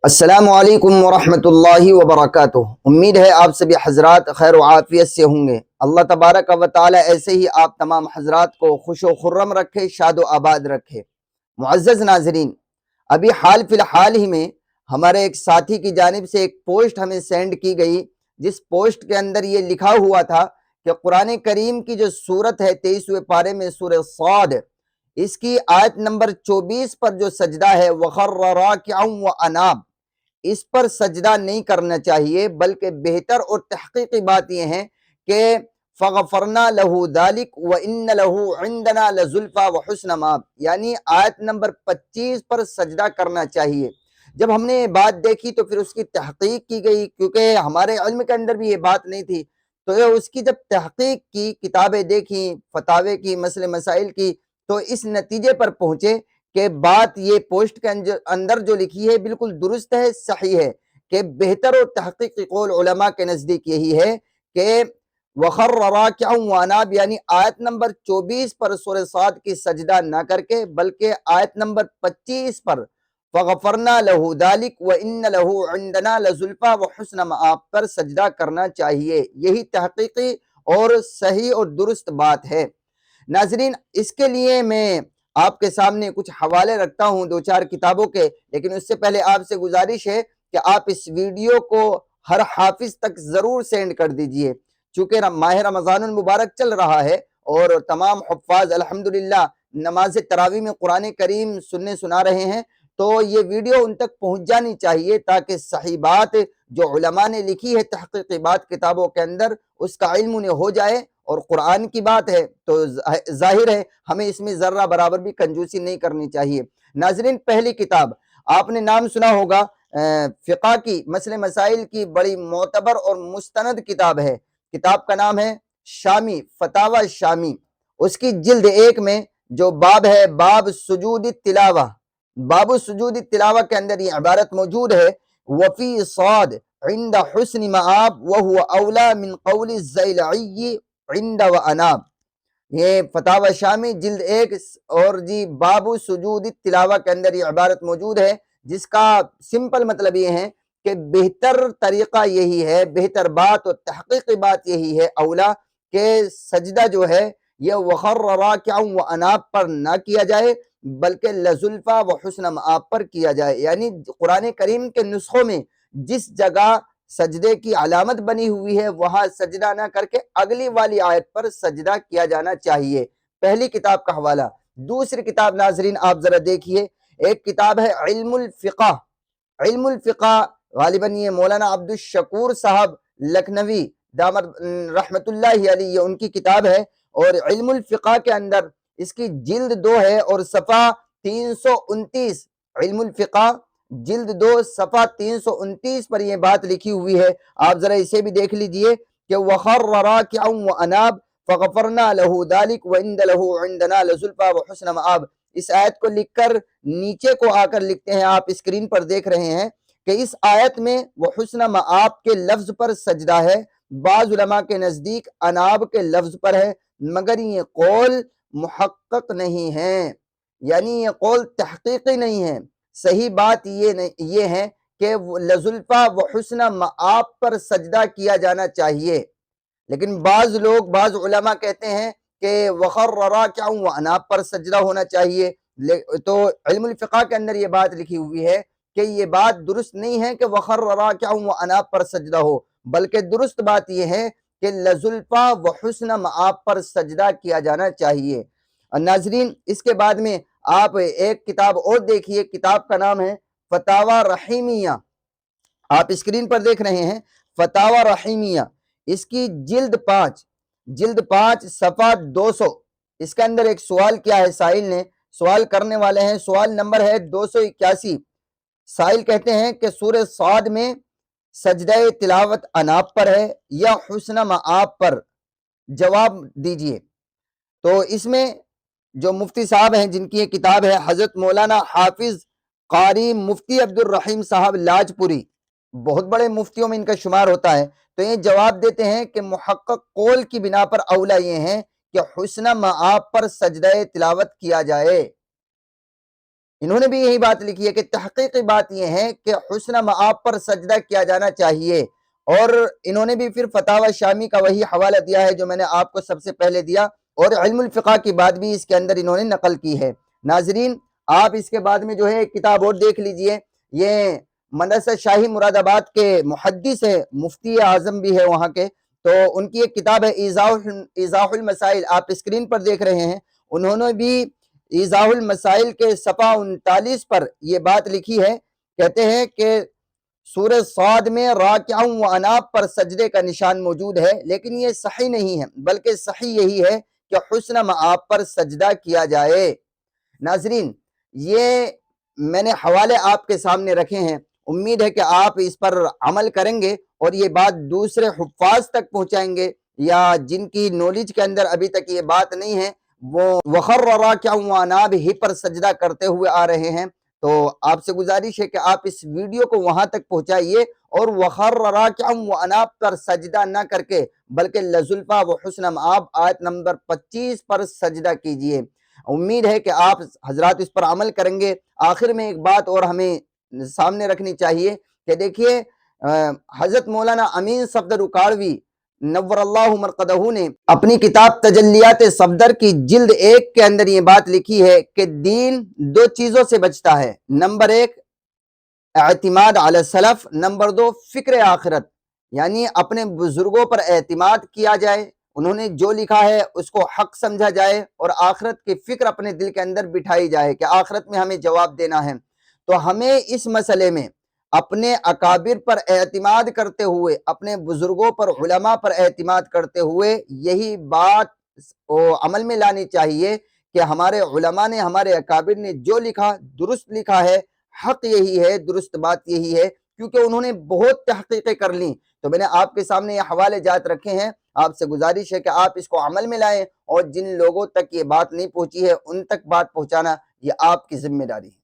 السلام علیکم ورحمۃ اللہ وبرکاتہ۔ امید ہے آپ سبھی حضرات خیر و عافیت سے ہوں گے۔ اللہ تبارک و تعالی ایسے ہی آپ تمام حضرات کو خوش و خرم رکھے، شاد و آباد رکھے۔ معزز ناظرین، ابھی حال فی الحال ہی میں ہمارے ایک ساتھی کی جانب سے ایک پوسٹ ہمیں سینڈ کی گئی، جس پوسٹ کے اندر یہ لکھا ہوا تھا کہ قرآن کریم کی جو سورت ہے 23ویں پارے میں سورہ صاد، اس کی آیت نمبر 24 پر جو سجدہ ہے وَخَرَّ رَاكِعًا وَأَنَابَ، اس پر سجدہ نہیں کرنا چاہیے، بلکہ بہتر اور تحقیقی بات یہ ہے کہ فَغَفَرْنَا لَهُ ذَلِكَ وَإِنَّ لَهُ عِنْدَنَا لَزُلْفَى وَحُسْنَ مَآب، یعنی آیت نمبر 25 پر سجدہ کرنا چاہیے۔ جب ہم نے یہ بات دیکھی تو پھر اس کی تحقیق کی گئی، کیونکہ ہمارے علم کے اندر بھی یہ بات نہیں تھی، تو یہ اس کی جب تحقیق کی، کتابیں دیکھیں، فتاوے کی، مسئلے مسائل کی، تو اس نتیجے پر پہنچے کہ بات یہ پوسٹ کے اندر جو لکھی ہے بالکل درست ہے، صحیح ہے، کہ بہتر اور تحقیقی قول علماء کے نزدیک یہی ہے کہ وَخَرَّ رَاكِعًا وَأَنَابَ، یعنی آیت نمبر 24 پر سورہ صاد کی سجدہ نہ کر کے بلکہ آیت نمبر 25 پر فَغَفَرْنَا لَهُ ذَلِكَ وَإِنَّ لَهُ عِنْدَنَا لَزُلْفَى وَحُسْنَ مَآب پر سجدہ کرنا چاہیے۔ یہی تحقیقی اور صحیح اور درست بات ہے۔ ناظرین، اس کے لیے میں آپ کے سامنے کچھ حوالے رکھتا ہوں دو چار کتابوں کے، لیکن اس سے پہلے آپ سے گزارش ہے کہ آپ اس ویڈیو کو ہر حافظ تک ضرور سینڈ کر دیجئے، چونکہ ماہ رمضان المبارک چل رہا ہے اور تمام حفاظ الحمدللہ نماز تراویح میں قرآن کریم سننے سنا رہے ہیں، تو یہ ویڈیو ان تک پہنچ جانی چاہیے تاکہ صحیح بات جو علماء نے لکھی ہے تحقیقی بات کتابوں کے اندر، اس کا علم انہیں ہو جائے، اور قرآن کی بات ہے تو ظاہر ہے ہمیں اس میں ذرہ برابر بھی کنجوسی نہیں کرنی چاہیے۔ ناظرین، پہلی کتاب آپ نے نام سنا ہوگا، فقہ کی، مسئلے مسائل کی بڑی معتبر اور مستند کتاب ہے، کتاب کا نام ہے شامی، فتاوی شامی۔ اس کی جلد 1 میں جو باب ہے، باب سجود التلاوہ، باب سجود التلاوہ کے اندر یہ عبارت موجود ہے وفی صاد عند حسن مآب وہو اولا من قول الزیلعی عند واناب۔ یہ فتاوی شامی جلد 1 اور جی باب سجود التلاوہ کے اندر یہ عبارت موجود ہے، جس کا سمپل مطلب یہ ہے کہ بہتر طریقہ یہی ہے، بہتر بات اور تحقیقی بات یہی ہے اولا، کہ سجدہ جو ہے یہ وَخَرَّ رَاكِعًا وَأَنَابَ پر نہ کیا جائے بلکہ لَزُلْفَى وَحُسْنَ مآب پر کیا جائے۔ یعنی قرآن کریم کے نسخوں میں جس جگہ سجدے کی علامت بنی ہوئی ہے وہاں سجدہ نہ کر کے اگلی والی آیت پر سجدہ کیا جانا چاہیے۔ پہلی کتاب کا حوالہ۔ دوسری کتاب ناظرین آپ ذرا دیکھیے، ایک کتاب ہے علم الفقہ۔ علم الفقہ غالباً یہ مولانا عبدالشکور صاحب لکھنوی دامت رحمت اللہ علیہ ان کی کتاب ہے، اور علم الفقہ کے اندر اس کی جلد 2 ہے اور صفحہ 329، علم الفقہ جلد 2 صفحہ 329 پر یہ بات لکھی ہوئی ہے، آپ ذرا اسے بھی دیکھ لیجئے کہ وَخَرَّ رَاكِعًا وَأَنَابَ فَغَفَرْنَا لَهُ ذَلِكَ وَإِنَّ لَهُ عِنْدَنَا لَزُلْفَى وَحُسْنَ مَآب۔ اس آیت کو لکھ کر نیچے کو آ کر لکھتے ہیں، آپ اسکرین پر دیکھ رہے ہیں کہ اس آیت میں وحسن مآب کے لفظ پر سجدہ ہے، بعض علماء کے نزدیک اناب کے لفظ پر ہے، مگر یہ قول محقق نہیں ہے، یعنی یہ قول تحقیقی نہیں ہے۔ صحیح بات یہ ہے کہ لَزُلْفَى وَحُسْنَ مآب پر سجدہ کیا جانا چاہیے، لیکن بعض لوگ، بعض علماء کہتے ہیں کہ وَخَرَّ رَاكِعًا وَأَنَابَ پر سجدہ ہونا چاہیے۔ تو علم الفقہ کے اندر یہ بات لکھی ہوئی ہے کہ یہ بات درست نہیں ہے کہ وَخَرَّ رَاكِعًا وَأَنَابَ پر سجدہ ہو، بلکہ درست بات یہ ہے کہ لَزُلْفَى وَحُسْنَ مآب پر سجدہ کیا جانا چاہیے۔ ناظرین، اس کے بعد میں آپ ایک کتاب اور دیکھیے، کتاب کا نام ہے فتاوی رحیمیہ، آپ اسکرین پر دیکھ رہے ہیں فتاوی رحیمیہ، اس کی جلد 5 صفحہ 200۔ اس کے اندر ایک سوال کیا ہے، سائل نے سوال کرنے والے ہیں، سوال نمبر ہے 281۔ سائل کہتے ہیں کہ سورہ صاد میں سجدہ تلاوت اناب پر ہے یا حسن مآب پر، جواب دیجئے۔ تو اس میں جو مفتی صاحب ہیں جن کی یہ کتاب ہے، حضرت مولانا حافظ قاری مفتی عبد الرحیم صاحب لاج پوری، بہت بڑے مفتیوں میں ان کا شمار ہوتا ہے، تو یہ جواب دیتے ہیں کہ محقق قول کی بنا پر اولا یہ ہے کہ حسن مآب پر سجدہ تلاوت کیا جائے۔ انہوں نے بھی یہی بات لکھی ہے کہ تحقیقی بات یہ ہے کہ حسن مآب پر سجدہ کیا جانا چاہیے، اور انہوں نے بھی پھر فتاوی شامی کا وہی حوالہ دیا ہے جو میں نے آپ کو سب سے پہلے دیا، اور علم الفقہ کی بات بھی اس کے اندر انہوں نے نقل کی ہے۔ ناظرین، آپ اس کے بعد میں جو ہے ایک کتاب اور دیکھ لیجئے، یہ مدرسہ شاہی مراد آباد کے محدث ہے، مفتی اعظم بھی ہے وہاں کے، تو ان کی ایک کتاب ہے ایضاح المسائل، آپ اسکرین پر دیکھ رہے ہیں، انہوں نے بھی ایضاح المسائل کے صفحہ 39 پر یہ بات لکھی ہے، کہتے ہیں کہ سورہ صاد میں راکعوں و اناب پر سجدے کا نشان موجود ہے، لیکن یہ صحیح نہیں ہے، بلکہ صحیح یہی ہے کہ حسن مآب پر سجدہ کیا جائے۔ ناظرین، یہ میں نے حوالے آپ کے سامنے رکھے ہیں، امید ہے کہ آپ اس پر عمل کریں گے اور یہ بات دوسرے حفاظ تک پہنچائیں گے، یا جن کی نالج کے اندر ابھی تک یہ بات نہیں ہے وہ وخر راکعا واناب ہی پر سجدہ کرتے ہوئے آ رہے ہیں۔ تو آپ سے گزارش ہے کہ آپ اس ویڈیو کو وہاں تک پہنچائیے اور وخر راکعا واناب پر سجدہ نہ کر کے بلکہ لزلفا و حسن مآب آیت نمبر 25 پر سجدہ کیجئے۔ امید ہے کہ آپ حضرات اس پر عمل کریں گے۔ آخر میں ایک بات اور ہمیں سامنے رکھنی چاہیے کہ دیکھیے، حضرت مولانا امین صفدر اکاڑوی نور اللہ مرقدہ نے اپنی کتاب تجلیات صفدر کی جلد 1 کے اندر یہ بات لکھی ہے کہ دین 2 چیزوں سے بچتا ہے، نمبر 1 اعتماد علی السلف، نمبر 2 فکر آخرت، یعنی اپنے بزرگوں پر اعتماد کیا جائے، انہوں نے جو لکھا ہے اس کو حق سمجھا جائے اور آخرت کی فکر اپنے دل کے اندر بٹھائی جائے کہ آخرت میں ہمیں جواب دینا ہے۔ تو ہمیں اس مسئلے میں اپنے اکابر پر اعتماد کرتے ہوئے، اپنے بزرگوں پر، علماء پر اعتماد کرتے ہوئے یہی بات عمل میں لانی چاہیے کہ ہمارے علماء نے، ہمارے اکابر نے جو لکھا درست لکھا ہے، حق یہی ہے، درست بات یہی ہے، کیونکہ انہوں نے بہت تحقیقیں کر لیں۔ تو میں نے آپ کے سامنے یہ حوالے جات رکھے ہیں، آپ سے گزارش ہے کہ آپ اس کو عمل میں لائیں، اور جن لوگوں تک یہ بات نہیں پہنچی ہے ان تک بات پہنچانا یہ آپ کی ذمہ داری ہے۔